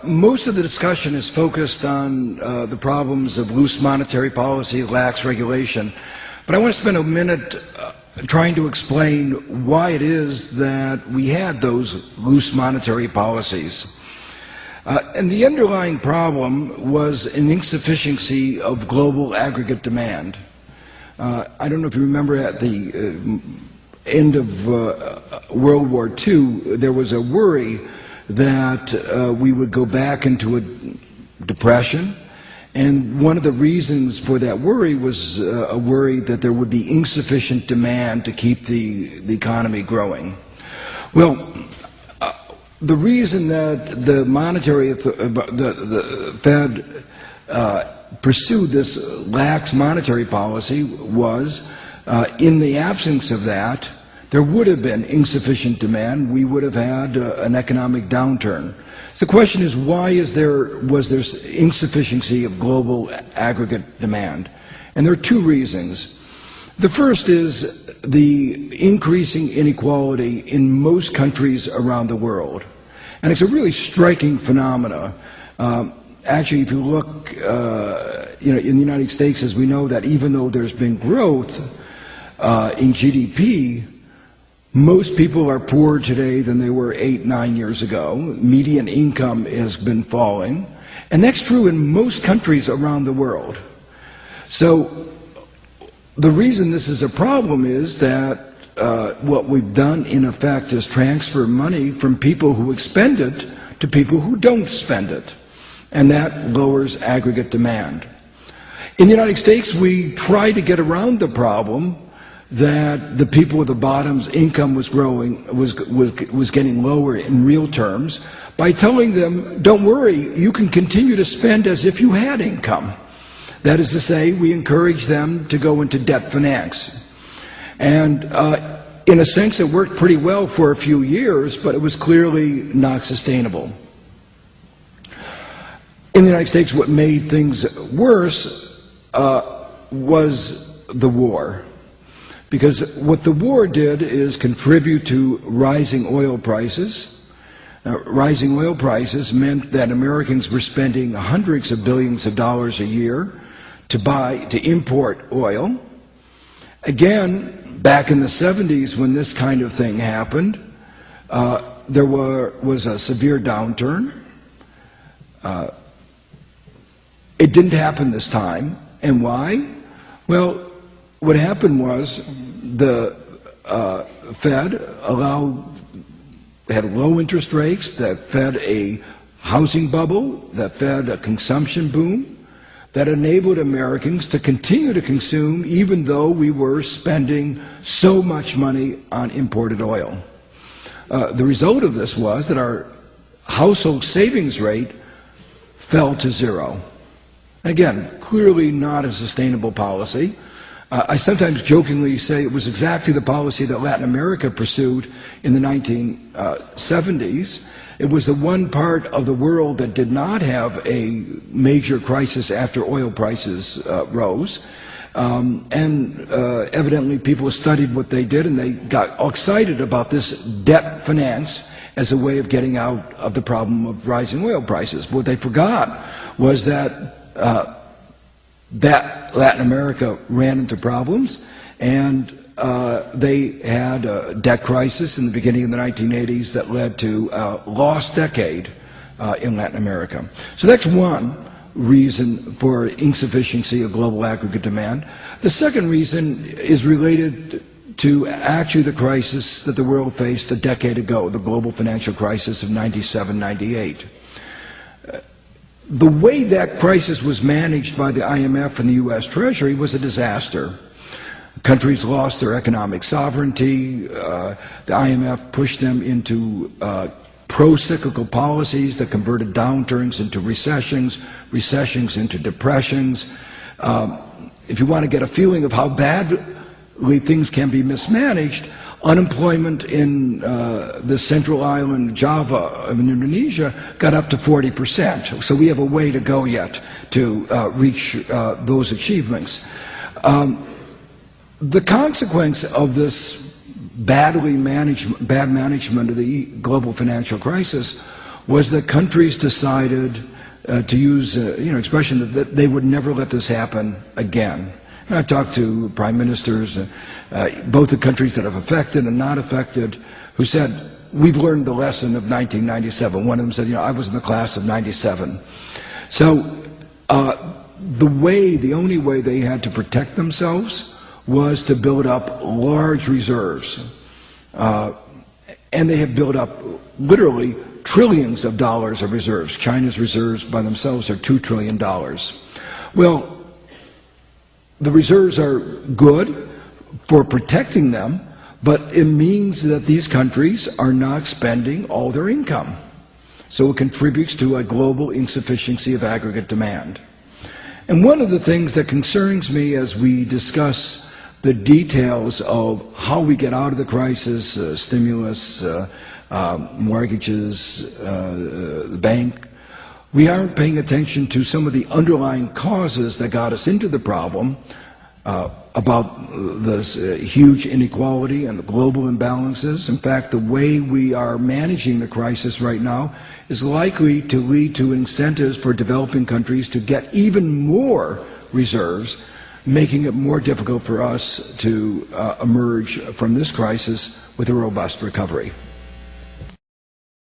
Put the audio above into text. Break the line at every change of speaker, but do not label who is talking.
Most of the discussion is focused on the problems of loose monetary policy, lax regulation, but I want to spend a minute trying to explain why it is that we had those loose monetary policies. And the underlying problem was an insufficiency of global aggregate demand. I don't know if you remember at the end of World War II, there was a worry that we would go back into a depression, and one of the reasons for that worry was a worry that there would be insufficient demand to keep the economy growing. Well, the reason that the Fed pursued this lax monetary policy was, in the absence of that, there would have been insufficient demand. We would have had an economic downturn. So the question is, why was there insufficiency of global aggregate demand? And there are two reasons. The first is the increasing inequality in most countries around the world. And it's a really striking phenomena. Actually, if you look in the United States, as we know, that even though there's been growth in GDP, most people are poorer today than they were 8-9 years ago. Median income has been falling. And that's true in most countries around the world. So the reason this is a problem is that what we've done, in effect, is transfer money from people who expend it to people who don't spend it. And that lowers aggregate demand. In the United States, we try to get around the problem that the people at the bottom's income was getting lower in real terms by telling them, don't worry, you can continue to spend as if you had income. That is to say, we encourage them to go into debt finance. And in a sense, it worked pretty well for a few years, but it was clearly not sustainable. In the United States, what made things worse was the war. Because what the war did is contribute to rising oil prices. Rising oil prices meant that Americans were spending hundreds of billions of dollars a year to import oil. Again, back in the 70s, when this kind of thing happened, there was a severe downturn. It didn't happen this time. And why? Well, what happened was the Fed had low interest rates, that fed a housing bubble, that fed a consumption boom, that enabled Americans to continue to consume even though we were spending so much money on imported oil. The result of this was that our household savings rate fell to zero. And again, clearly not a sustainable policy. I sometimes jokingly say it was exactly the policy that Latin America pursued in the 1970s. It was the one part of the world that did not have a major crisis after oil prices rose. Evidently people studied what they did and they got excited about this debt finance as a way of getting out of the problem of rising oil prices. What they forgot was that Latin America ran into problems, and they had a debt crisis in the beginning of the 1980s that led to a lost decade in Latin America. So that's one reason for insufficiency of global aggregate demand. The second reason is related to actually the crisis that the world faced a decade ago, the global financial crisis of 97-98. The way that crisis was managed by the IMF and the U.S. Treasury was a disaster. Countries lost their economic sovereignty. The IMF pushed them into pro-cyclical policies that converted downturns into recessions, recessions into depressions. If you want to get a feeling of how badly things can be mismanaged, unemployment in the central island Java of Indonesia got up to 40%. So we have a way to go yet to reach those achievements. The consequence of this bad management of the global financial crisis was that countries decided to use expression that they would never let this happen again. And I've talked to prime ministers, both the countries that have affected and not affected, who said, we've learned the lesson of 1997. One of them said, I was in the class of 97. So the only way they had to protect themselves was to build up large reserves. And they have built up literally trillions of dollars of reserves. China's reserves by themselves are $2 trillion. Well, the reserves are good for protecting them, but it means that these countries are not spending all their income. So it contributes to a global insufficiency of aggregate demand. And one of the things that concerns me as we discuss the details of how we get out of the crisis, stimulus, mortgages, the bank, we aren't paying attention to some of the underlying causes that got us into the problem about this huge inequality and the global imbalances. In fact, the way we are managing the crisis right now is likely to lead to incentives for developing countries to get even more reserves, making it more difficult for us to emerge from this crisis with a robust recovery.